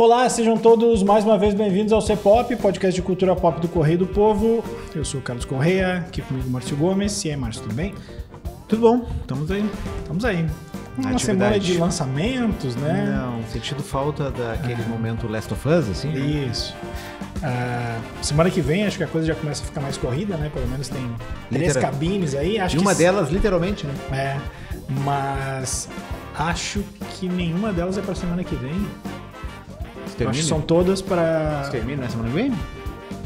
Olá, sejam todos mais uma vez bem-vindos ao C-Pop, podcast de cultura pop do Correio do Povo. Eu sou o Carlos Correia, aqui comigo o Márcio Gomes. E aí, Márcio, tudo bem? Tudo bom, estamos aí. Estamos aí. Uma semana de lançamentos, né? Não, sentindo falta daquele momento Last of Us, assim? Isso. Semana que vem, acho que a coisa já começa a ficar mais corrida, né? Pelo menos tem 3 cabines aí. Acho e uma delas, literalmente, né? Mas acho que nenhuma delas é pra semana que vem. Acho que são todas para... Você termina na semana que vem?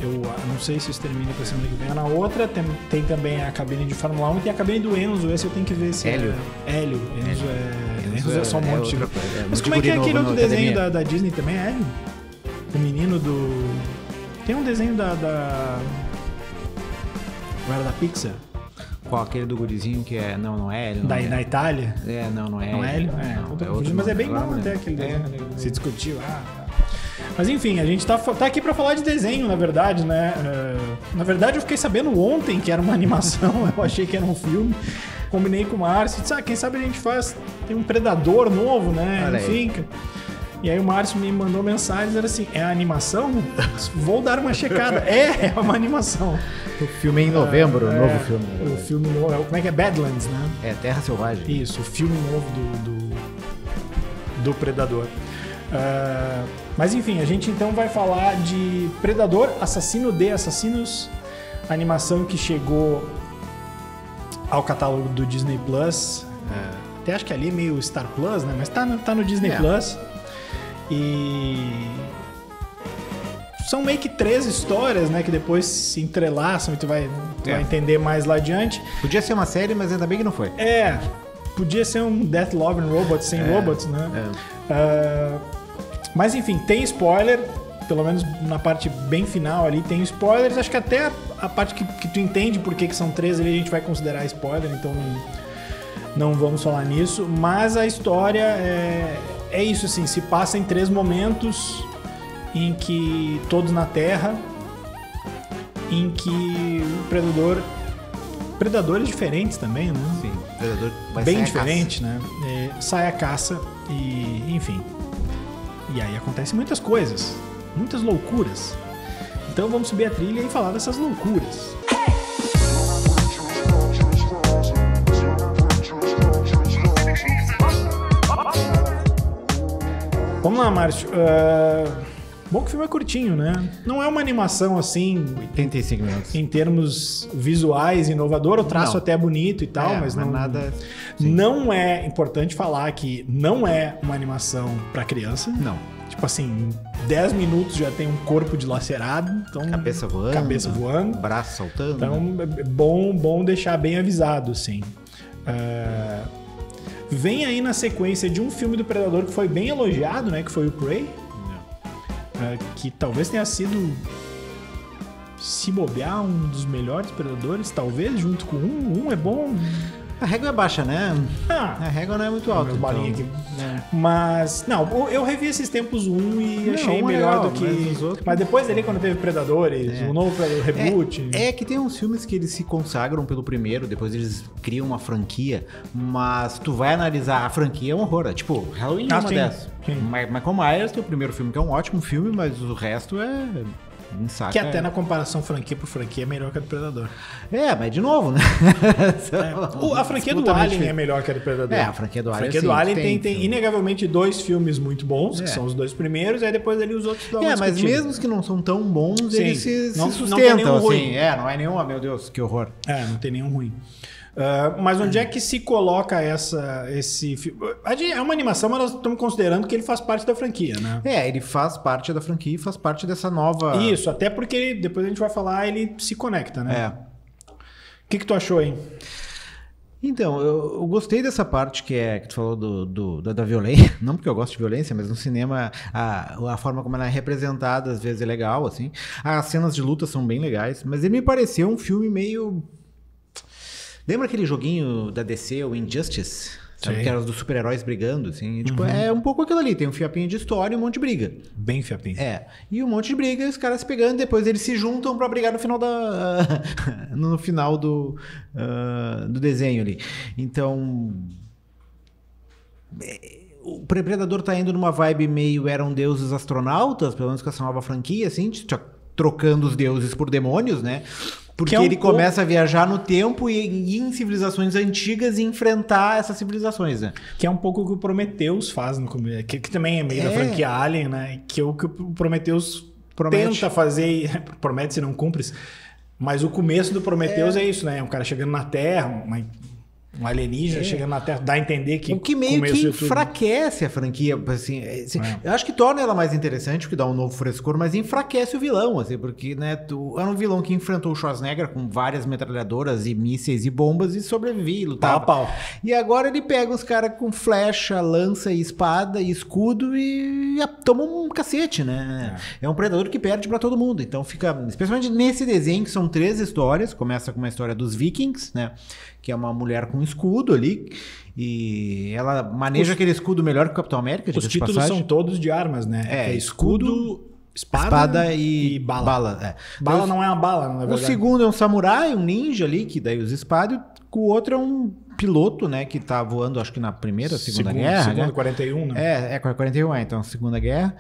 Eu não sei se isso termina pra semana que vem ou na outra. Tem também a cabine de Fórmula 1 e tem a cabine do Enzo. Esse eu tenho que ver se Hélio. Hélio. Enzo é só um monte de... Mas como é que é aquele outro desenho da Disney também? É Hélio? O menino do... Tem um desenho da... Não era da Pixar? Qual? Aquele do gurizinho que é... Não é Hélio. Na Itália? Não é Hélio. Não é Hélio? Mas é bem bom até aquele desenho. Se discutiu. Mas enfim, a gente tá aqui pra falar de desenho, na verdade, né? Na verdade, eu fiquei sabendo ontem que era uma animação, eu achei que era um filme. Combinei com o Márcio, disse, quem sabe a gente tem um Predador novo, né? Olha enfim. Aí. E aí o Márcio me mandou mensagem dizendo assim, é a animação? Vou dar uma checada. É uma animação. O filme é em novembro, o novo filme. O filme novo, como é que é? Badlands, né? É, Terra Selvagem. Isso, o filme novo do Predador. Mas enfim, a gente então vai falar de Predador, Assassino de Assassinos, animação que chegou ao catálogo do Disney Plus. Até acho que ali é meio Star Plus, né? Mas tá no Disney Plus. E são meio que 3 histórias, né? Que depois se entrelaçam e tu vai entender mais lá adiante. Podia ser uma série, mas ainda bem que não foi. Podia ser um Death, Love and Robots sem robots, né? Mas enfim, tem spoiler, pelo menos na parte bem final ali tem spoilers. Acho que até a parte que tu entende por que são 3 ali a gente vai considerar spoiler, então não vamos falar nisso. Mas a história é isso, assim, se passa em 3 momentos em que todos na Terra, em que o predadores diferentes também, né? Sim, predador bem diferente, né? Sai a caça e enfim. E aí acontecem muitas coisas, muitas loucuras. Então vamos subir a trilha e falar dessas loucuras. Vamos lá, Márcio. Bom que o filme é curtinho, né? Não é uma animação assim... 85 minutos. Em termos visuais, inovador. O traço até é bonito e tal, mas não... nada... Não é importante falar que não é uma animação pra criança. Não. Tipo assim, 10 minutos já tem um corpo dilacerado. Então, cabeça voando. Braço saltando. Então é bom deixar bem avisado, assim. Vem aí na sequência de um filme do Predador que foi bem elogiado, né? Que foi o Prey. Que talvez tenha sido, se bobear, um dos melhores Predadores, talvez, junto com um é bom. A régua é baixa, né? A régua não é muito alta. Balinha aqui. Mas, não, eu revi esses tempos e achei melhor do que... Mas depois dele, quando teve Predadores, o novo Predador Reboot... É que tem uns filmes que eles se consagram pelo primeiro, depois eles criam uma franquia, mas tu vai analisar a franquia, é um horror. Tipo, Halloween é uma dessas. Michael Myers tem o primeiro filme, que é um ótimo filme, mas o resto é... Que até na comparação franquia por franquia é melhor que a do Predador. Mas de novo, né? A franquia do Alien é melhor que a do Predador. A franquia do Alien. A franquia do Alien tem inegavelmente 2 filmes muito bons, que são os 2 primeiros, e aí depois ali os outros dão uma mas mesmo os que não são tão bons, eles se sustentam. Não tem nenhum assim. ruim. Não é nenhum, meu Deus, que horror. Não tem nenhum ruim. Mas onde é que se coloca esse filme? É uma animação, mas nós estamos considerando que ele faz parte da franquia, né? Ele faz parte da franquia e faz parte dessa nova... Isso, até porque depois a gente vai falar, ele se conecta, né? O que tu achou, hein? Então, eu gostei dessa parte que tu falou da violência. Não porque eu gosto de violência, mas no cinema a forma como ela é representada às vezes é legal, assim. As cenas de luta são bem legais, mas ele me pareceu um filme meio... Lembra aquele joguinho da DC, o Injustice? Sabe, que era dos super-heróis brigando, assim. Tipo, é um pouco aquilo ali. Tem um fiapinho de história e um monte de briga. Bem fiapinho. E um monte de briga, os caras se pegando, depois eles se juntam pra brigar no final no final do desenho ali. Então... o Predador tá indo numa vibe meio Eram Deuses Astronautas, pelo menos com essa nova franquia, assim, trocando os deuses por demônios, né? Porque ele começa a viajar no tempo e ir em civilizações antigas e enfrentar essas civilizações, né? Que é um pouco o que o Prometheus faz no começo, que também é meio da franquia Alien, né? Que é o que o Prometheus tenta fazer, promete se não cumpre. Mas o começo do Prometheus é isso, né? Um cara chegando na Terra, um alienígena chegando na Terra, dá a entender que... O que meio que enfraquece a franquia, assim, eu acho que torna ela mais interessante, porque dá um novo frescor, mas enfraquece o vilão, assim, porque, né, era um vilão que enfrentou o Schwarzenegger com várias metralhadoras e mísseis e bombas e sobrevivia e lutava. Pau. E agora ele pega os caras com flecha, lança e espada e escudo e toma um cacete, né? É um predador que perde pra todo mundo, então fica, especialmente nesse desenho, que são 3 histórias, começa com uma história dos Vikings, né? Que é uma mulher com escudo ali, e ela maneja aquele escudo melhor que o Capitão América. Os títulos são todos de armas, né? É escudo, espada e bala. Bala então, não é uma bala, na verdade. O segundo é um samurai, um ninja ali, que daí usa espada, e o outro é um piloto, né, que tá voando, acho que na Segunda Guerra. Segunda, 41, né? É 41, então Segunda Guerra.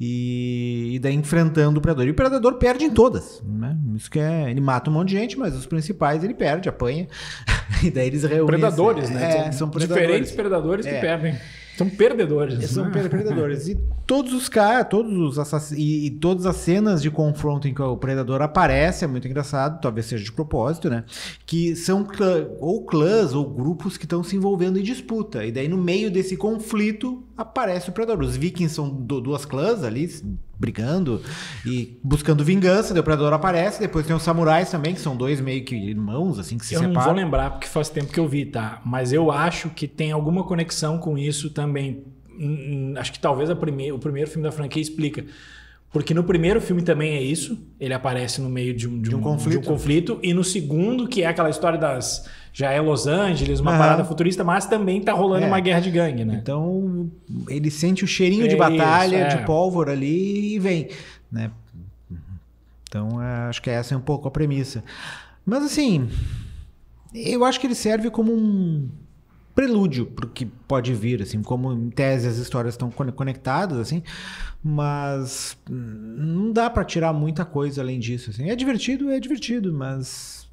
E daí enfrentando o Predador. E o Predador perde em todas, né? Isso que ele mata um monte de gente, mas os principais ele perde, apanha. E daí eles reúnem. Predadores, né? São predadores. Diferentes predadores que perdem. São perdedores. São perdedores. E todos os caras, e todas as cenas de confronto em que o Predador aparece, é muito engraçado, talvez seja de propósito, né? Que são clãs ou grupos que estão se envolvendo em disputa. E daí no meio desse conflito aparece o Predador. Os Vikings são 2 clãs ali brigando e buscando vingança, daí o Predador aparece, depois tem os samurais também, que são 2 meio que irmãos, assim, que se separam. Eu não vou lembrar, porque faz tempo que eu vi, tá? Mas eu acho que tem alguma conexão com isso também. Acho que talvez o primeiro filme da franquia explica. Porque no primeiro filme também é isso, ele aparece no meio de um conflito, e no segundo, que é aquela história já é Los Angeles, uma parada futurista, mas também tá rolando uma guerra de gangue, né? Então, ele sente o cheirinho de batalha, de pólvora ali e vem, né? Então, acho que essa é um pouco a premissa. Mas, assim, eu acho que ele serve como um prelúdio para o que pode vir, assim, como em tese as histórias estão conectadas, assim, mas não dá para tirar muita coisa além disso, assim. É divertido, mas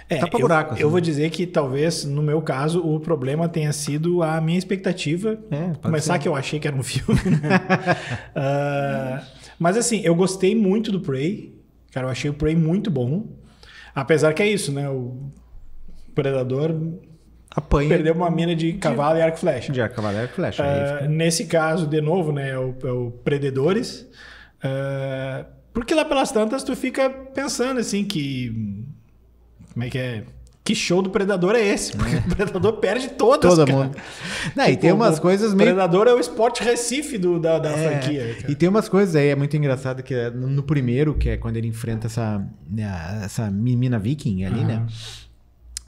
tá pra buraco, assim. Eu vou dizer que talvez, no meu caso, o problema tenha sido a minha expectativa. Começar que eu achei que era um filme, né? Mas assim, eu gostei muito do Prey. Cara, eu achei o Prey muito bom. Apesar que é isso, né? O Predador perdeu uma mina de cavalo e arco e flecha. De cavalo e arco e flecha. Nesse caso, de novo, né? É o Predadores. Porque lá pelas tantas tu fica pensando assim que... Como é que é? Que show do Predador é esse? Porque o Predador perde todas, todo mundo. Não, e tem umas coisas meio... O Predador é o Sport Recife da franquia. Cara. E tem umas coisas aí, é muito engraçado, que no primeiro, que é quando ele enfrenta essa menina viking ali, né?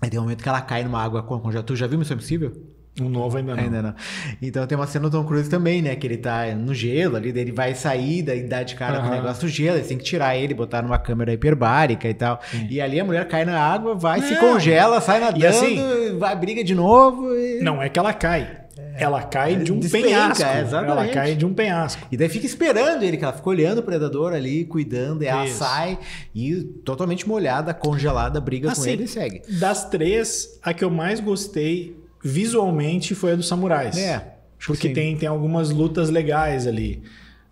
Aí tem um momento que ela cai numa água congelada. Tu já viu Missão Impossível? Um novo ainda não. Então tem uma cena do Tom Cruise também, né? Que ele tá no gelo ali, daí ele vai sair, daí dá de cara com o negócio do gelo, eles têm que tirar ele, botar numa câmera hiperbárica e tal. E ali a mulher cai na água, se congela, sai nadando, assim, vai, briga de novo. Não é que ela cai. Ela cai de um penhasco. Ela cai de um penhasco. E daí fica esperando ele, que ela fica olhando o Predador ali, cuidando, e ela sai e totalmente molhada, congelada, briga com ele e segue. Das 3, a que eu mais gostei visualmente foi a dos samurais. Porque tem algumas lutas legais ali.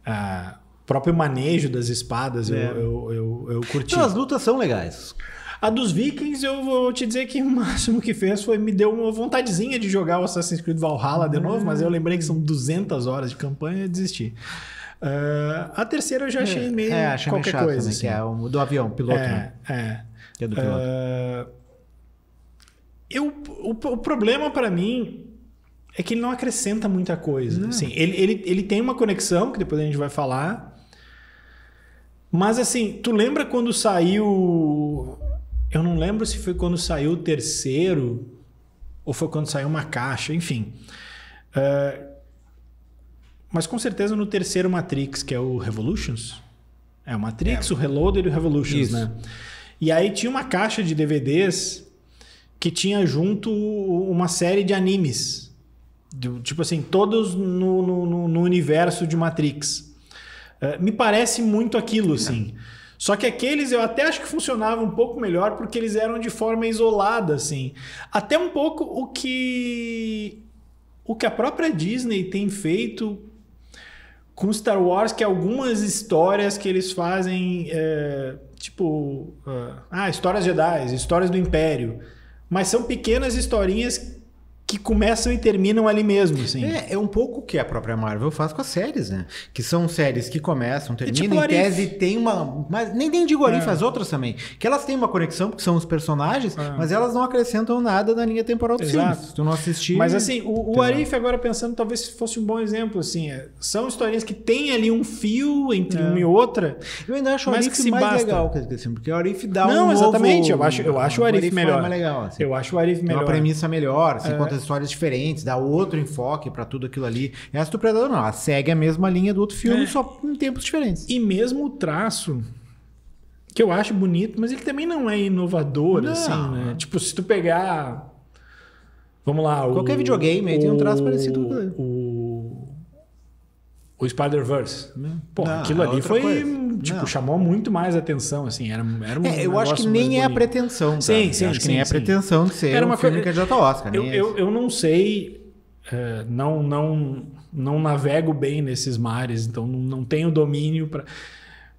O próprio manejo das espadas eu curti. Então, as lutas são legais. A dos Vikings, eu vou te dizer que o máximo que fez foi me deu uma vontadezinha de jogar o Assassin's Creed Valhalla de novo, mas eu lembrei que são 200 horas de campanha e desisti. A terceira eu já achei meio qualquer chato, coisa. Né? Assim. Que é o do avião, piloto. Né? Que é do piloto. O problema para mim é que ele não acrescenta muita coisa. Assim, ele tem uma conexão, que depois a gente vai falar. Mas assim, tu lembra quando saiu... Eu não lembro se foi quando saiu o terceiro ou foi quando saiu uma caixa, enfim. Mas com certeza no terceiro Matrix, que é o Revolutions. O Matrix, o Reloaded e o Revolutions, isso, né? E aí tinha uma caixa de DVDs que tinha junto uma série de animes. Tipo assim, todos no universo de Matrix. Me parece muito aquilo, assim. Só que aqueles eu até acho que funcionavam um pouco melhor porque eles eram de forma isolada, assim. Até um pouco o que a própria Disney tem feito com Star Wars, que algumas histórias que eles fazem, histórias Jedi, histórias do Império, mas são pequenas historinhas que começam e terminam ali mesmo, assim. É um pouco o que a própria Marvel faz com as séries, né? Que são séries que começam, terminam, em tese tem uma... Mas nem digo Arif, as outras também. Que elas têm uma conexão, porque são os personagens, mas elas não acrescentam nada na linha temporal dos filmes. Se tu não assistir... Mas assim, o Arif, agora pensando, talvez fosse um bom exemplo, assim. São historinhas que tem ali um fio entre uma e outra. Eu ainda acho o Arif mais legal, porque o Arif dá Não, exatamente. Eu acho o Arif melhor. Mais legal, assim. Eu acho o Arif melhor. Tem uma premissa melhor, assim, conta histórias diferentes, dá outro enfoque pra tudo aquilo ali. Essa do Predador não, ela segue a mesma linha do outro filme, só em tempos diferentes. E mesmo o traço, que eu acho bonito, mas ele também não é inovador, assim, né? Tipo, se tu pegar... Vamos lá... Qualquer videogame aí tem um traço parecido com ele. O Spider-Verse. Pô, aquilo ali foi... Coisa. Tipo, chamou muito mais atenção, assim. Era um eu acho que nem é a pretensão, tá? Sim, acho que nem é a pretensão de ser um filme candidato ao Oscar. Eu não sei... não navego bem nesses mares, então não tenho domínio para...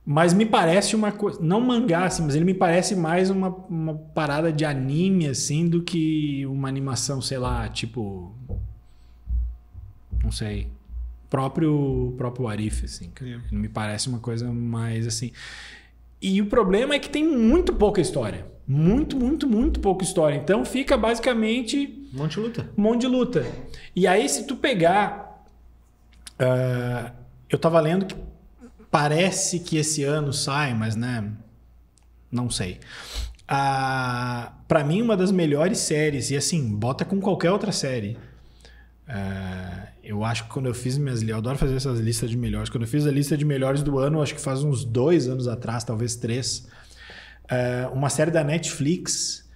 Mas me parece uma coisa... Não mangá, assim, mas ele me parece mais uma parada de anime, assim, do que uma animação, sei lá, tipo... Não sei... próprio Arif, assim. Me parece uma coisa mais assim. E o problema é que tem muito pouca história. Muito pouca história. Então fica basicamente... Um monte de luta. E aí se tu pegar... eu tava lendo que parece que esse ano sai, mas né... Não sei. Pra mim, uma das melhores séries, e assim, bota com qualquer outra série... eu acho que quando eu fiz eu adoro fazer essas listas de melhores. Quando eu fiz a lista de melhores do ano, acho que faz uns 2 anos atrás, talvez 3, uma série da Netflix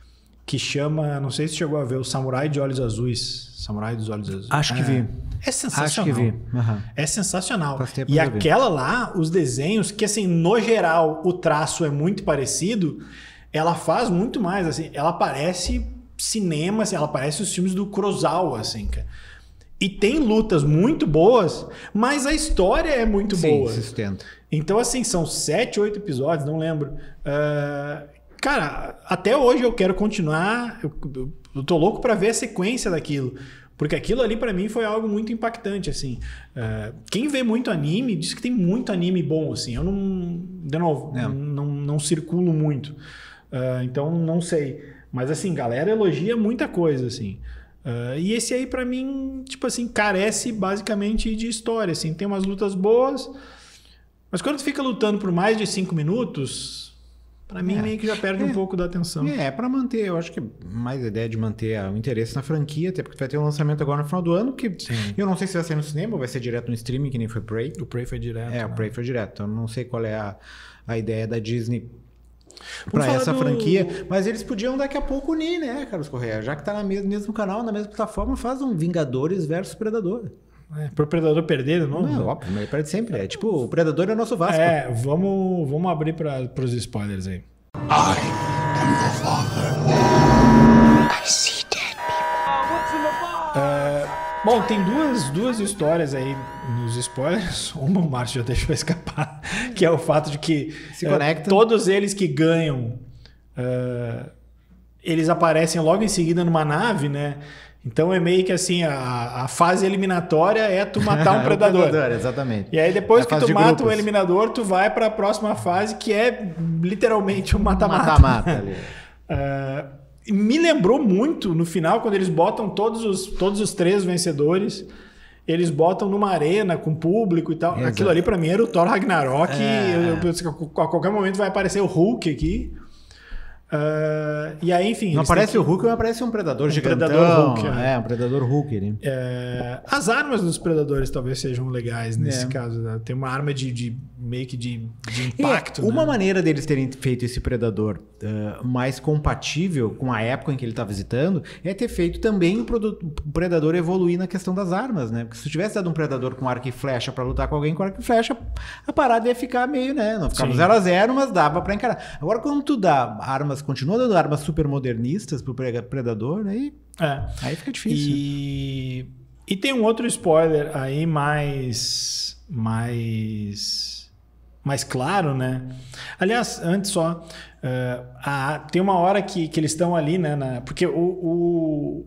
que chama, não sei se chegou a ver, o Samurai de Olhos Azuis. Samurai dos Olhos Azuis. Acho que vi. É sensacional. Acho que vi. Uhum. É sensacional. E aquela lá, os desenhos, que assim, no geral, o traço é muito parecido, ela faz muito mais, assim, ela parece cinema, assim, ela parece os filmes do Kurosawa, assim, cara. E tem lutas muito boas, mas a história é muito boa. Sim, sustenta. Então, assim, são 7, 8 episódios, não lembro. Cara, até hoje eu quero continuar. Eu tô louco pra ver a sequência daquilo. Porque aquilo ali pra mim foi algo muito impactante, assim. Quem vê muito anime diz que tem muito anime bom, assim. Eu não... De novo, não circulo muito. Então, não sei. Mas, assim, galera elogia muita coisa, assim. E esse aí, pra mim, tipo assim, carece basicamente de história, assim. Tem umas lutas boas, mas quando tu fica lutando por mais de 5 minutos, pra mim meio que já perde um pouco da atenção. Pra manter, eu acho que mais a ideia de manter o interesse na franquia, até porque vai ter um lançamento agora no final do ano, que eu não sei se vai ser no cinema ou vai ser direto no streaming, que nem foi Prey. O Prey foi direto. O Prey foi direto, então não sei qual é a ideia da Disney pra essa franquia, mas eles podiam daqui a pouco unir, né, Carlos Correia? Já que tá no mesmo canal, na mesma plataforma, faz um Vingadores versus Predador. Pro Predador perder de novo? Não, óbvio, mas ele perde sempre. É tipo, o Predador é nosso Vasco. Vamos abrir pros spoilers aí. I am your father. I see dead people. Bom, tem duas histórias aí nos spoilers. Uma o Márcio já deixou escapar, que é o fato de que se conectam. Todos eles que ganham, eles aparecem logo em seguida numa nave, né? Então é meio que assim, a fase eliminatória é tu matar um predador. Exatamente. E aí depois que tu mata o eliminador, tu vai para a próxima fase, que é literalmente um mata-mata. Mata-mata ali. Me lembrou muito no final, quando eles botam todos os 3 vencedores, eles botam numa arena com público e tal. Exato. Aquilo ali pra mim era o Thor Ragnarok. A qualquer momento vai aparecer o Hulk aqui. E aí, enfim... Não aparece o Hulk, mas aparece um predador gigantão. Predador Hulk, um predador Hulk ali. As armas dos predadores talvez sejam legais nesse caso. Né? Tem uma arma de meio que de impacto. Uma maneira deles terem feito esse Predador mais compatível com a época em que ele está visitando é ter feito também o Predador evoluir na questão das armas, né? Porque se tu tivesse dado um Predador com arco e flecha para lutar com alguém com arco e flecha, a parada ia ficar meio, né? Não ficava 0-0, mas dava para encarar. Agora, quando tu dá armas, continua dando armas super modernistas pro Predador, aí fica difícil. E tem um outro spoiler aí mais claro, né? Aliás, antes só, tem uma hora que eles estão ali, né? Porque o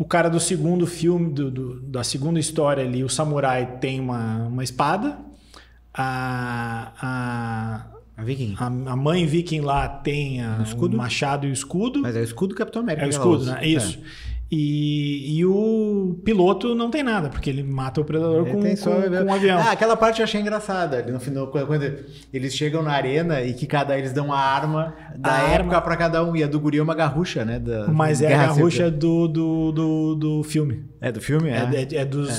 cara do segundo filme, da segunda história ali, o samurai tem uma espada, a Viking. A mãe Viking lá tem o machado e o escudo. Mas é o escudo do Capitão América. É o escudo, né? Isso. E o piloto não tem nada, porque ele mata o predador com um avião. Aquela parte eu achei engraçada. No final, quando eles chegam na arena e que eles dão uma arma da época pra cada um. E a do guri é uma garrucha, né? Mas é a garrucha do filme. É do filme?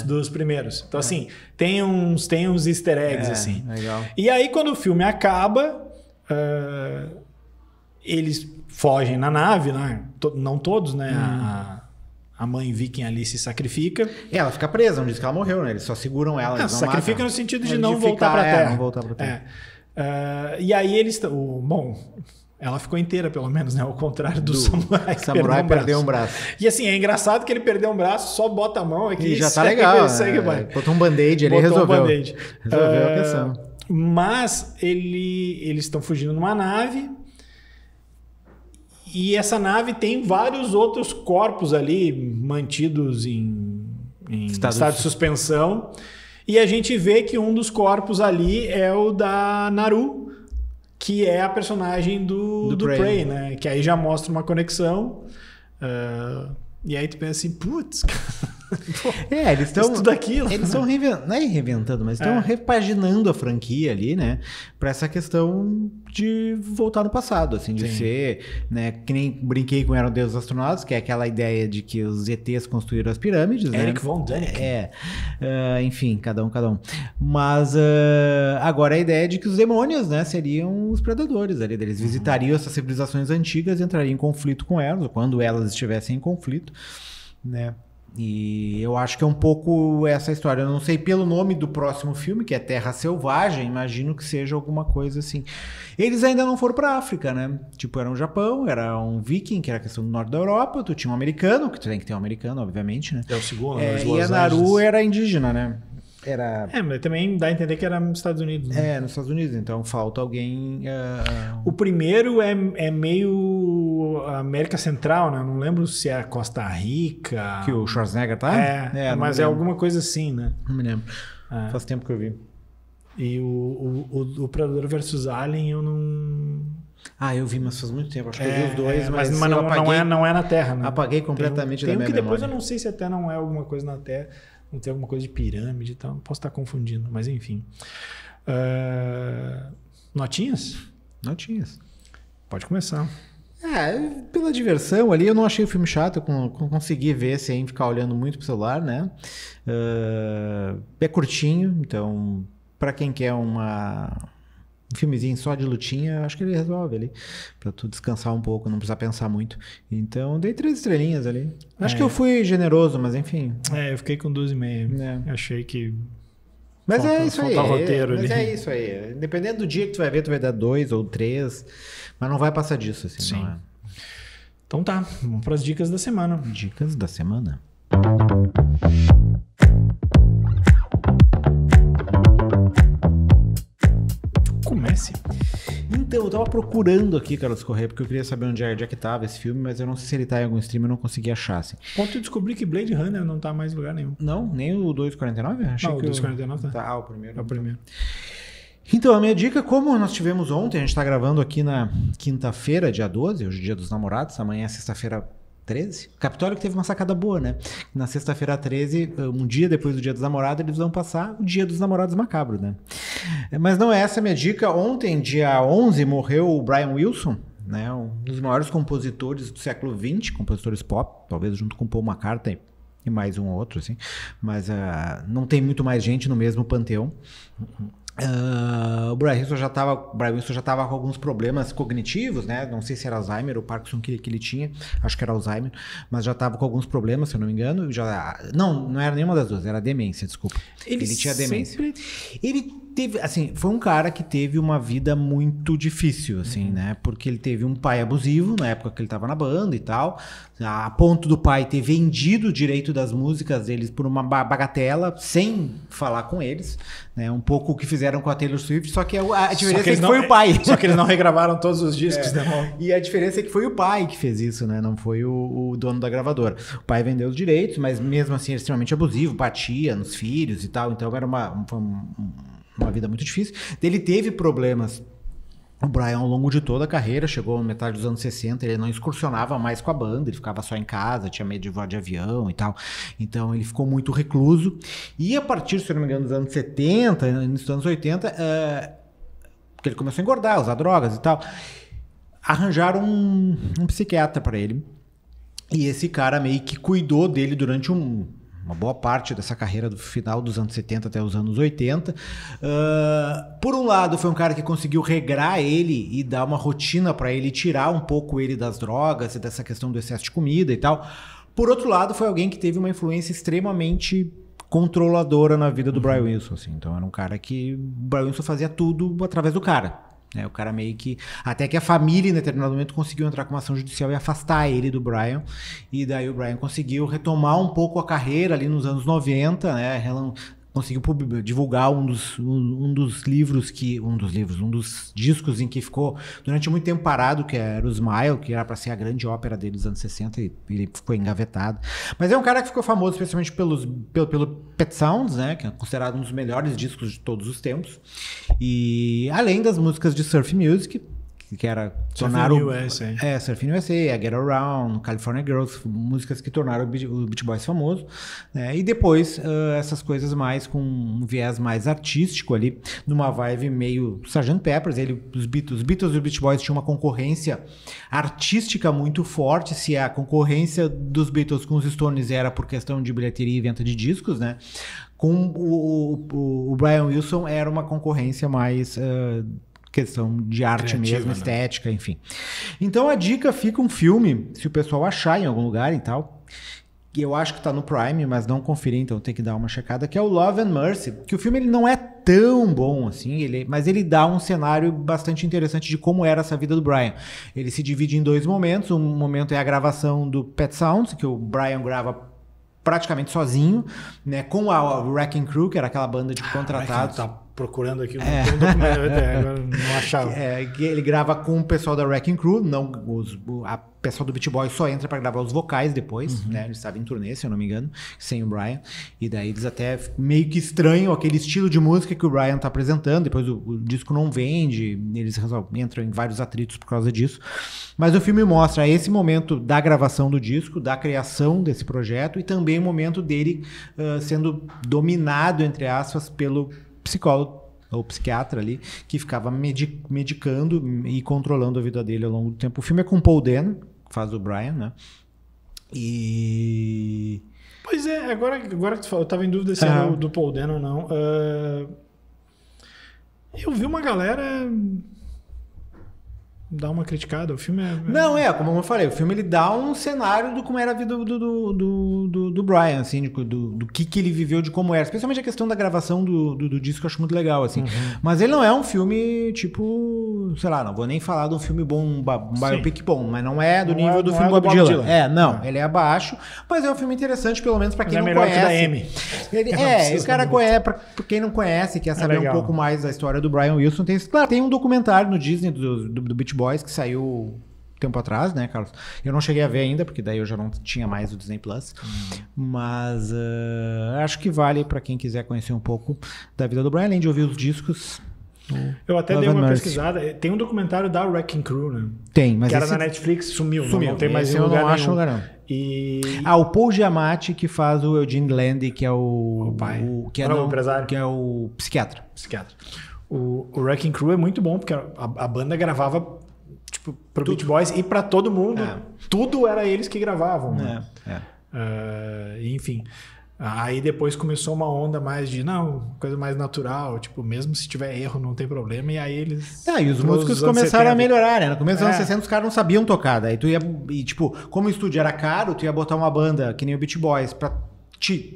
Dos primeiros. Então, assim, tem uns easter eggs, assim. Legal. E aí, quando o filme acaba, eles fogem na nave, né? Não todos, né? A mãe Viking ali se sacrifica. Ela fica presa, não diz que ela morreu, né? Eles só seguram ela. Ela se sacrifica no sentido de não voltar pra Terra. Não voltar pra Terra. E aí eles... Bom, ela ficou inteira, pelo menos, né? Ao contrário do samurai. Samurai perdeu um braço. E assim, é engraçado que ele perdeu um braço, só bota a mão aqui e já tá legal. Botou um band-aid, ele resolveu. Resolveu a questão. Mas eles estão fugindo numa nave... E essa nave tem vários outros corpos ali mantidos em estado de suspensão. E a gente vê que um dos corpos ali é o da Naru, que é a personagem do Prey, né? Que aí já mostra uma conexão. E aí tu pensa assim, putz, eles estão tudo aquilo. Eles estão não é reinventando, mas estão repaginando a franquia ali, né? Pra essa questão de voltar no passado, assim, de ser, né? Que nem brinquei com Eram Deus Astronautas, que é aquela ideia de que os ETs construíram as pirâmides, né? Eric Von Däniken. Enfim, cada um. Mas agora a ideia é de que os demônios, né, seriam os predadores ali. Eles visitariam essas civilizações antigas e entrariam em conflito com elas, ou quando elas estivessem em conflito, né? E eu acho que é um pouco essa história. Eu não sei pelo nome do próximo filme, que é Terra Selvagem, imagino que seja alguma coisa assim. Eles ainda não foram pra África, né? Tipo, era um Japão, era um Viking, que era a questão do norte da Europa, tu tinha um americano, que tu tem que ter um americano, obviamente, né? É o segundo, e a Naru era indígena, né? Mas também dá a entender que era nos Estados Unidos. Né? Nos Estados Unidos, então falta alguém... O primeiro é meio América Central, né? Não lembro se é Costa Rica... Que o Schwarzenegger tá? Mas é alguma coisa assim, né? Não me lembro. Faz tempo que eu vi. E o Predador versus Alien eu não... eu vi, mas faz muito tempo. Acho que eu vi os dois, mas não é na Terra, né? Apaguei completamente da minha memória. Tem um que depois eu não sei se até não é alguma coisa na Terra... Não tem alguma coisa de pirâmide e tal. Posso estar confundindo, mas enfim. Notinhas? Notinhas. Pode começar. Pela diversão ali, eu não achei o filme chato. Eu consegui ver sem ficar olhando muito pro celular, né? É curtinho, então, pra quem quer um filmezinho só de lutinha, acho que ele resolve ali. Pra tu descansar um pouco, não precisar pensar muito. Então, dei 3 estrelinhas ali. Acho que eu fui generoso, mas enfim. Eu fiquei com 2,5. Achei que... Mas é isso aí. Roteiro mas ali. É isso aí. Dependendo do dia que tu vai ver, tu vai dar 2 ou 3. Mas não vai passar disso, assim. Sim. Não é. Então tá, vamos para as dicas da semana. Dicas da semana. Comece. Então, eu tava procurando aqui, Carlos Corrêa, porque eu queria saber onde é que tava esse filme, mas eu não sei se ele tá em algum stream, eu não consegui achar, assim. Ontem eu descobri que Blade Runner não tá mais em lugar nenhum. Não? Nem o 249? Achei que o 249 tá. O primeiro. É o primeiro. Então, a minha dica, como nós tivemos ontem, a gente tá gravando aqui na quinta-feira, dia 12, hoje é dia dos namorados, amanhã é sexta-feira 13. O Capitólio que teve uma sacada boa, né? Na sexta-feira 13, um dia depois do dia dos namorados, eles vão passar o dia dos namorados macabro, né? Mas não é essa a minha dica. Ontem, dia 11, morreu o Brian Wilson, né? Um dos maiores compositores do século XX, compositores pop, talvez junto com Paul McCartney e mais um outro, assim. Mas não tem muito mais gente no mesmo panteão. O Brian Wilson já estava com alguns problemas cognitivos, né? Não sei se era Alzheimer ou Parkinson que ele tinha, acho que era Alzheimer, mas já estava com alguns problemas, se eu não me engano. Não era nenhuma das duas, era demência, desculpa. Ele tinha demência. Ele teve, assim, foi um cara que teve uma vida muito difícil, assim, né? Porque ele teve um pai abusivo na época que ele estava na banda e tal, a ponto do pai ter vendido o direito das músicas deles por uma bagatela, sem falar com eles, né? Um pouco o que fizeram com a Taylor Swift, só que a diferença é que foi o pai. Só que eles não regravaram todos os discos, né? E a diferença é que foi o pai que fez isso, né? Não foi o dono da gravadora. O pai vendeu os direitos, mas mesmo assim era extremamente abusivo, batia nos filhos e tal, então era uma vida muito difícil. Ele teve problemas, o Brian, ao longo de toda a carreira, chegou na metade dos anos 60, ele não excursionava mais com a banda, ele ficava só em casa, tinha medo de voar de avião e tal, então ele ficou muito recluso, e a partir, se eu não me engano, dos anos 70, início dos anos 80, porque ele começou a engordar, usar drogas e tal, arranjaram um psiquiatra para ele, e esse cara meio que cuidou dele durante uma boa parte dessa carreira do final dos anos 70 até os anos 80. Por um lado, foi um cara que conseguiu regrar ele e dar uma rotina para ele, tirar um pouco ele das drogas e dessa questão do excesso de comida e tal. Por outro lado, foi alguém que teve uma influência extremamente controladora na vida do Brian Wilson. Assim. Então, era um cara que o Brian Wilson fazia tudo através do cara. O cara meio que... Até que a família, em determinado momento, conseguiu entrar com uma ação judicial e afastar ele do Brian. E daí o Brian conseguiu retomar um pouco a carreira ali nos anos 90, né? Conseguiu divulgar um dos discos em que ficou durante muito tempo parado, que era o Smile, que era para ser a grande ópera dele dos anos 60, e ele ficou engavetado. Mas é um cara que ficou famoso especialmente pelo Pet Sounds, né, que é considerado um dos melhores discos de todos os tempos, e além das músicas de surf music, que era tornaram Surfing USA, a Get Around, California Girls, músicas que tornaram o Beach Boys famoso, né? E depois essas coisas mais com um viés mais artístico ali, numa vibe meio Sgt. Peppers. Os Beatles e os Beach Boys tinham uma concorrência artística muito forte. Se a concorrência dos Beatles com os Stones era por questão de bilheteria e venda de discos, né? Com o Brian Wilson era uma concorrência mais questão de arte criativa, mesmo, né? Estética, enfim. Então a dica fica um filme, se o pessoal achar em algum lugar e tal, que eu acho que tá no Prime, mas não conferi, então tem que dar uma checada, que é o Love and Mercy, que o filme ele não é tão bom assim, mas ele dá um cenário bastante interessante de como era essa vida do Brian. Ele se divide em dois momentos. Um momento é a gravação do Pet Sounds, que o Brian grava praticamente sozinho, né, com a Wrecking Crew, que era aquela banda de contratados. Tá procurando aqui um documento, agora não achava. Ele grava com o pessoal da Wrecking Crew, a pessoal do Beach Boys só entra para gravar os vocais depois, né? Eles estavam em turnê, se eu não me engano, sem o Brian, e daí eles até meio que estranham aquele estilo de música que o Brian tá apresentando. Depois o disco não vende, eles entram em vários atritos por causa disso, mas o filme mostra esse momento da gravação do disco, da criação desse projeto, e também o momento dele sendo dominado, entre aspas, pelo psicólogo ou psiquiatra ali, que ficava medicando e controlando a vida dele ao longo do tempo. O filme é com Paul Dano, que faz o Brian, né? E... Pois é, agora que tu falou, eu tava em dúvida se era do Paul Dano ou não. Eu vi uma galera dar uma criticada. O filme Não, como eu falei, o filme ele dá um cenário do como era a vida do Brian, assim, do que ele viveu, de como era. Especialmente a questão da gravação do disco, eu acho muito legal, assim. Mas ele não é um filme, tipo, sei lá, não vou nem falar de um filme bom, um biopic bom, mas não é do nível do filme Bob Dylan. Ele é abaixo, mas é um filme interessante, pelo menos pra quem não conhece. É melhor que da Amy. O cara conhece, pra quem não conhece, quer saber um pouco mais da história do Brian Wilson, tem um documentário no Disney do Beach Boys, que saiu tempo atrás, né, Carlos? Eu não cheguei a ver ainda, porque daí eu já não tinha mais o Disney Plus. Mas acho que vale para quem quiser conhecer um pouco da vida do Brian, além de ouvir os discos. Eu até dei uma pesquisada. Tem um documentário da Wrecking Crew, né? Tem, mas que era na Netflix, sumiu. Não tem mais em lugar nenhum. Acho lugar não. O Paul Giamatti, que faz o Eugene Landy, que é o pai. Que é o psiquiatra. O Wrecking Crew é muito bom, porque a banda gravava tipo pro Beach Boys e pra todo mundo. Tudo era eles que gravavam. Enfim. Aí depois começou uma onda mais de, não, coisa mais natural, tipo, mesmo se tiver erro não tem problema, e aí eles... E os músicos começaram a melhorar, né? No começo dos anos 60 os caras não sabiam tocar, daí tu ia, e tipo, como o estúdio era caro, tu ia botar uma banda, que nem o Beach Boys, pra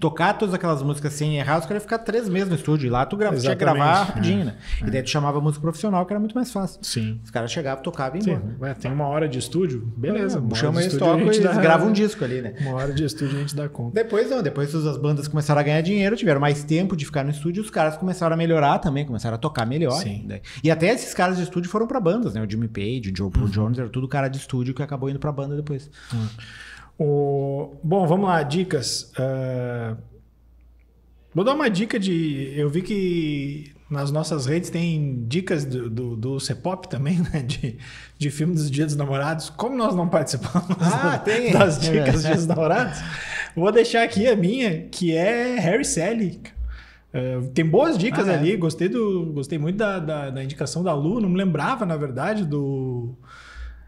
tocar todas aquelas músicas sem errar, os caras iam ficar 3 meses no estúdio, e lá tu tinha que gravar rapidinho, né? E daí tu chamava música profissional, que era muito mais fácil. Sim. Os caras chegavam, tocavam e iam embora. Tem 1 hora de estúdio, beleza. Chama eles, tocam e eles gravam um disco ali, né? 1 hora de estúdio a gente dá conta. Depois as bandas começaram a ganhar dinheiro, tiveram mais tempo de ficar no estúdio, os caras começaram a melhorar também, começaram a tocar melhor. Sim. Né? E até esses caras de estúdio foram pra bandas, né? O Jimmy Page, o Joe Paul Jones, era tudo cara de estúdio que acabou indo pra banda depois. Bom, vamos lá, dicas. Vou dar uma dica eu vi que nas nossas redes tem dicas do C-Pop também, né? De filme dos Dias dos Namorados. Como nós não participamos das dicas dos Dias dos Namorados, vou deixar aqui a minha, que é Harry Sally. Tem boas dicas ali. Gostei muito da indicação da Lu. Não me lembrava, na verdade,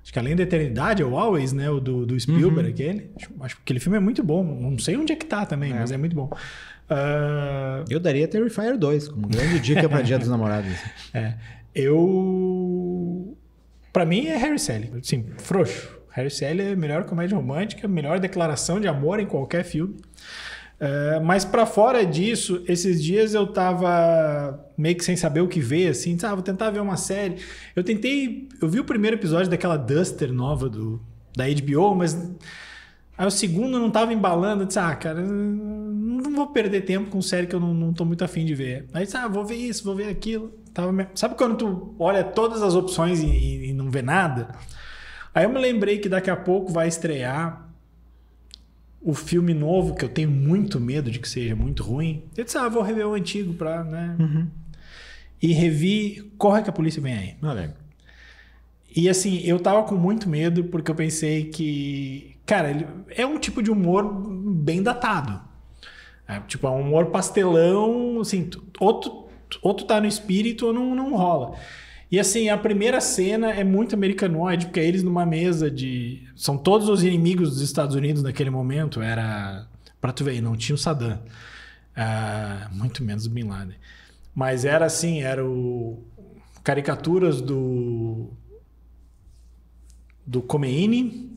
acho que Além da Eternidade, ou Always, né? O do Spielberg, aquele. Acho que aquele filme é muito bom. Não sei onde é que tá também, mas é muito bom. Eu daria Terrifier 2 como grande dica para Dia dos Namorados. Pra mim é Harry Sally. Sim, frouxo. Harry Sally é a melhor comédia romântica, melhor declaração de amor em qualquer filme. Mas pra fora disso, esses dias eu tava meio que sem saber o que ver, assim, vou tentar ver uma série. Eu vi o primeiro episódio daquela Duster nova da HBO, mas aí o segundo não tava embalando. Eu disse, cara, não vou perder tempo com série que eu não tô muito afim de ver. Aí disse, vou ver isso, vou ver aquilo. Sabe quando tu olha todas as opções e não vê nada? Aí eu me lembrei que daqui a pouco vai estrear o filme novo, que eu tenho muito medo de que seja muito ruim. Eu disse, vou rever o antigo pra, né? E revi Corre que a Polícia Vem Aí. Legal. E assim, eu tava com muito medo porque eu pensei que... Cara, ele é um tipo de humor bem datado. É um humor pastelão, assim, ou tu tá no espírito ou não rola. E assim, a primeira cena é muito americanoide, porque eles numa mesa são todos os inimigos dos Estados Unidos naquele momento. Era... Pra tu ver, não tinha o Saddam. Muito menos o Bin Laden. Mas era assim, caricaturas do Khomeini,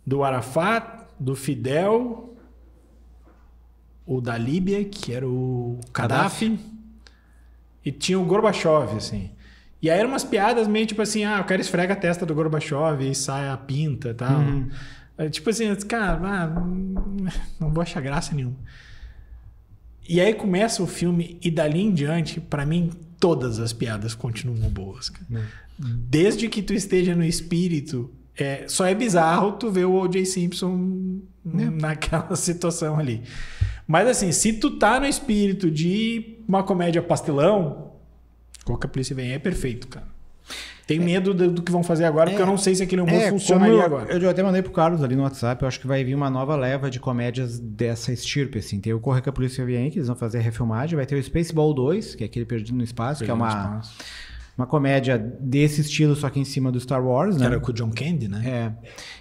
do Arafat, do Fidel, o da Líbia, que era o Gaddafi, e tinha o Gorbachev, assim. E aí eram umas piadas meio tipo assim, o cara esfrega a testa do Gorbachev e sai a pinta e tal. Tipo assim, cara, não vou achar graça nenhuma. E aí começa o filme e dali em diante, pra mim, todas as piadas continuam boas, cara. Desde que tu esteja no espírito... só é bizarro tu ver o O.J. Simpson naquela situação ali. Mas assim, se tu tá no espírito de uma comédia pastelão, Corre que a Polícia Vem Aí é perfeito, cara. Tenho medo do que vão fazer agora, porque eu não sei se aquele humor funcionaria agora. Eu até mandei pro Carlos ali no WhatsApp, eu acho que vai vir uma nova leva de comédias dessa estirpe, assim. Tem o Corre que a Polícia Vem Aí, que eles vão fazer a refilmagem, vai ter o Spaceball 2, que é aquele Perdido no Espaço, que é uma comédia desse estilo, só que em cima do Star Wars, né? Que era com o John Candy, né?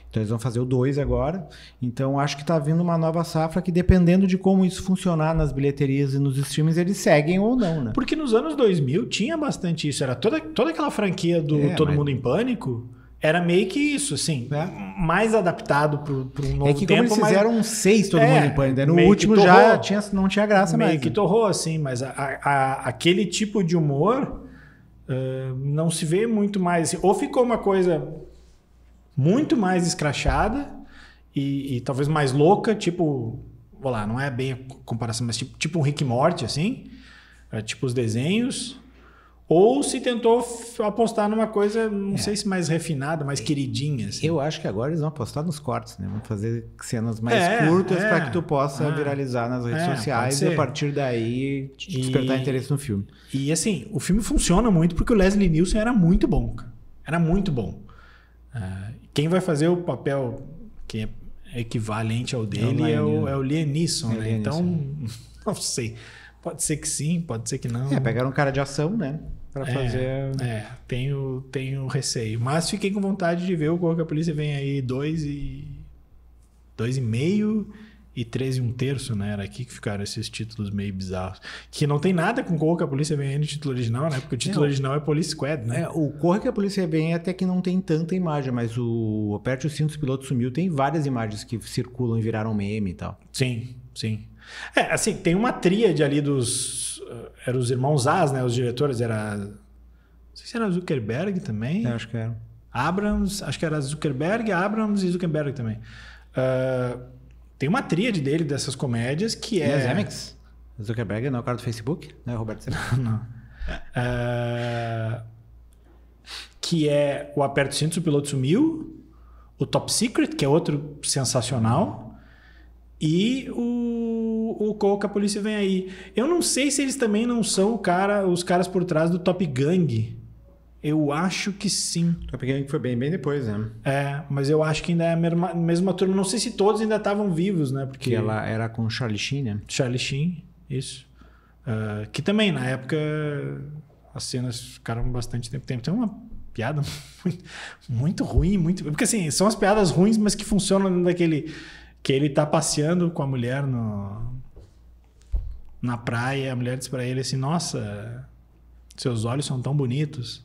Então eles vão fazer o 2 agora. Então acho que tá vindo uma nova safra que, dependendo de como isso funcionar nas bilheterias e nos streams, eles seguem ou não, né? Porque nos anos 2000 tinha bastante isso. Era toda aquela franquia do Todo Mundo em Pânico. Era meio que isso, assim. Mais adaptado pro um novo tempo. Como eles fizeram 6 Todo Mundo em Pânico. No último já não tinha graça mais. Meio que torrou, assim. Mas aquele tipo de humor não se vê muito mais. Assim. Ou ficou uma coisa muito mais escrachada e talvez mais louca, tipo... Vou lá, não é bem a comparação, mas tipo um Rick e Morty, assim. Tipo os desenhos... Ou se tentou apostar numa coisa, não sei se mais refinada, mais queridinha. Assim. Eu acho que agora eles vão apostar nos cortes, né? Vão fazer cenas mais curtas para que tu possa viralizar nas redes sociais e a partir daí despertar interesse no filme. E assim, o filme funciona muito porque o Leslie Nielsen era muito bom, cara. Era muito bom. Quem vai fazer o papel que é equivalente ao dele é o Liam Neeson, né? Então, não sei. Pode ser que sim, pode ser que não. Pegaram um cara de ação, né? Pra fazer... Tenho receio. Mas fiquei com vontade de ver o Corre que a Polícia Vem Aí 2 e 2,5 e 3 1/3, né? Era aqui que ficaram esses títulos meio bizarros. Que não tem nada com Corra que a Polícia Vem Aí no título original, né? Porque o título original é Police Squad, né? O Corra que a Polícia Vem Aí até que não tem tanta imagem, mas o Aperte o Cinto, o Piloto Sumiu tem várias imagens que circulam e viraram meme e tal. Sim, sim. Assim, tem uma tríade ali dos... Eram os irmãos As, né? Os diretores, era... Não sei se era Zuckerberg também. Acho que era. Abrams, acho que era Zuckerberg, Abrams e Zuckerberg também. Tem uma tríade dele dessas comédias que é... Zemeckis? Zuckerberg não é o cara do Facebook? Não é o Roberto Zemeckis? Não. Que é o Aperta o Cinto, o Piloto Sumiu, o Top Secret, que é outro sensacional, e o Corra que a Polícia Vem Aí. Eu não sei se eles também não são os caras por trás do Top Gang. Eu acho que sim. Top Gang foi bem depois, né? Mas eu acho que ainda é a mesma turma. Não sei se todos ainda estavam vivos, né? Porque ela era com Charlie Sheen, né? Charlie Sheen, isso. Que também, na época, as cenas ficaram bastante tempo. Tem uma piada muito ruim, porque assim, são as piadas ruins, mas que funcionam daquele... Que ele tá passeando com a mulher na praia, e a mulher diz pra ele assim, nossa, seus olhos são tão bonitos.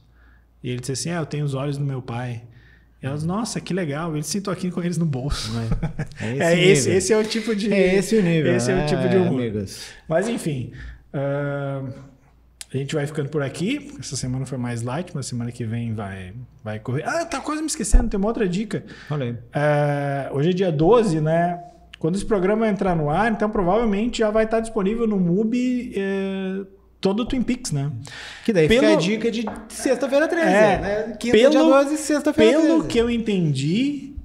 E ele disse assim, eu tenho os olhos do meu pai. E elas, nossa, que legal. Ele sentou aqui com eles no bolso. Esse é o tipo de... esse o nível. Esse é o tipo de humor. Amigos. Mas enfim, a gente vai ficando por aqui. Essa semana foi mais light, mas semana que vem vai correr. Tá quase me esquecendo, tem uma outra dica. Olha aí. Hoje é dia 12, né? Quando esse programa entrar no ar, então provavelmente já vai estar disponível no MUBI todo o Twin Peaks, né? Que daí fica a dica de sexta-feira 13, né? Quinta dia 12, sexta-feira 13. Pelo que eu entendi,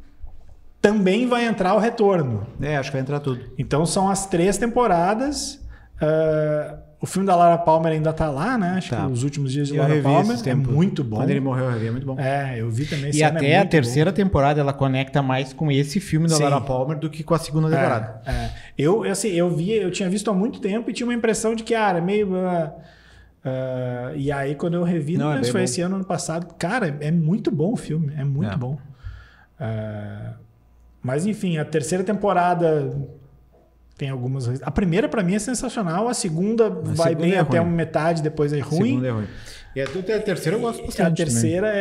também vai entrar o retorno. Acho que vai entrar tudo. Então são as 3 temporadas. O filme da Laura Palmer ainda tá lá, né? Acho que Os Últimos Dias de Laura Palmer é muito bom. Quando ele morreu, eu revi, é muito bom. Eu vi também. E até a terceira temporada ela conecta mais com esse filme da Laura Palmer do que com a segunda temporada. Eu tinha visto há muito tempo e tinha uma impressão de que era meio... e aí quando eu revi, foi esse ano passado, cara, é muito bom o filme, é muito bom. Mas enfim, a terceira temporada... Tem algumas... A primeira, pra mim, é sensacional. A segunda vai bem até uma metade, depois é ruim. A segunda é ruim. E a terceira eu gosto bastante. A terceira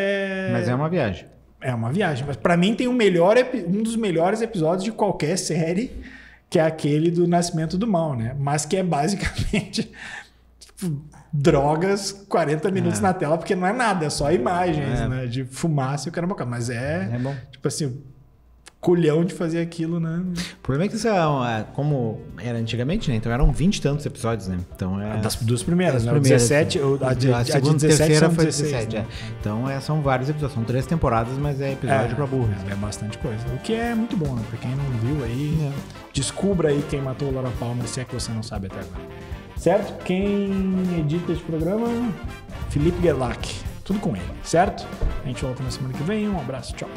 Mas é uma viagem. É uma viagem. Mas pra mim tem um dos melhores episódios de qualquer série, que é aquele do Nascimento do Mal, né? Mas que é basicamente drogas, 40 minutos na tela, porque não é nada, é só imagens, né? De fumaça e o caramba. Mas é bom. Tipo assim... culhão de fazer aquilo, né? O problema é que isso como era antigamente, né? Então eram 20 e tantos episódios, né? Então das duas primeiras, né? O 17, a segunda e terceira foi 17. Né? Então são vários episódios, são 3 temporadas, mas é episódio pra burro. É bastante coisa. O que é muito bom, né? Pra quem não viu aí, descubra aí quem matou o Laura Palmer, se é que você não sabe até agora. Certo? Quem edita esse programa? Felipe Gerlach. Tudo com ele, certo? A gente volta na semana que vem. Um abraço, tchau.